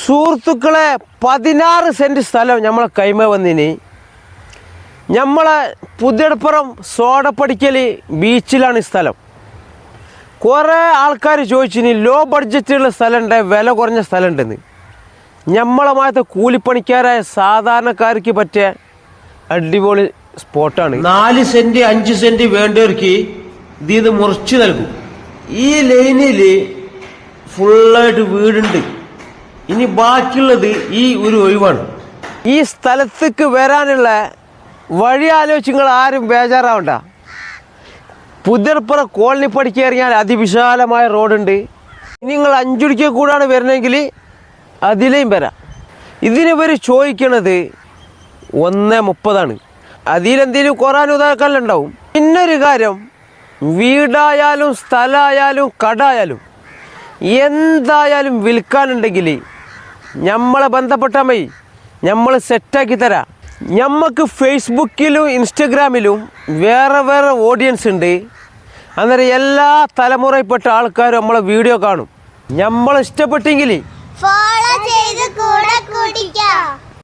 സുഹൃത്തുക്കളെ 16 സെൻറ്റ് സ്ഥലം നമ്മളെ കൈമ വന്നിനി. നമ്മളെ പുതിയടപ്പുറം സോടപ്പടിക്കൽ ബീച്ചിലാണ് ഈ സ്ഥലം. കുറേ ആൾക്കാർ ചോദിച്ചിനി ലോ ബഡ്ജറ്റുള്ള സ്ഥലമുണ്ട്, വില കുറഞ്ഞ സ്ഥലമുണ്ടെന്ന്. നമ്മളെ മാറ്റ കൂലിപ്പണിക്കാരായ സാധാരണക്കാർക്ക് പറ്റിയ അടിപൊളി സ്പോട്ടാണ്. 4 സെൻറ്റ് 5 സെൻറ്റ് വേണ്ടവർക്ക് ഇത് മുറിച്ച് നൽകും. ഈ ലൈനിൽ ഫുള്ളായിട്ട് വീടുണ്ട്. ഇനി ബാക്കിയുള്ളത് ഈ ഒരു ഒഴിവാണ്. ഈ സ്ഥലത്തേക്ക് വരാനുള്ള വഴി ആലോചിച്ച് നിങ്ങൾ ആരും ബേജാറാവണ്ട. പുതിയടപ്പുറം കോളനി പടിക്ക് ഇറങ്ങിയാൽ അതിവിശാലമായ റോഡുണ്ട്. നിങ്ങൾ 5 മണിക്ക് കൂടാണ് വരണമെങ്കിൽ അതിലേയും വരാം. ഇതിന് ഇവർ ചോദിക്കണത് 1.30. അതിലെന്തെങ്കിലും കുറയാനും ഇതാക്കാനും ഉണ്ടാവും. പിന്നൊരു കാര്യം, വീടായാലും സ്ഥലമായാലും കടായാലും എന്തായാലും വിൽക്കാനുണ്ടെങ്കിൽ നമ്മളെ ബന്ധപ്പെട്ടാൽ മതി, നമ്മൾ സെറ്റാക്കി തരാം. നമുക്ക് ഫേസ്ബുക്കിലും ഇൻസ്റ്റഗ്രാമിലും വേറെ വേറെ ഓഡിയൻസ് ഉണ്ട്. അന്നേരം എല്ലാ തലമുറയിൽപ്പെട്ട ആൾക്കാരും നമ്മളെ വീഡിയോ കാണും. നമ്മൾ ഇഷ്ടപ്പെട്ടെങ്കിൽ ഫോളോ ചെയ്ത് കൂടെ കൂടിക്കോ.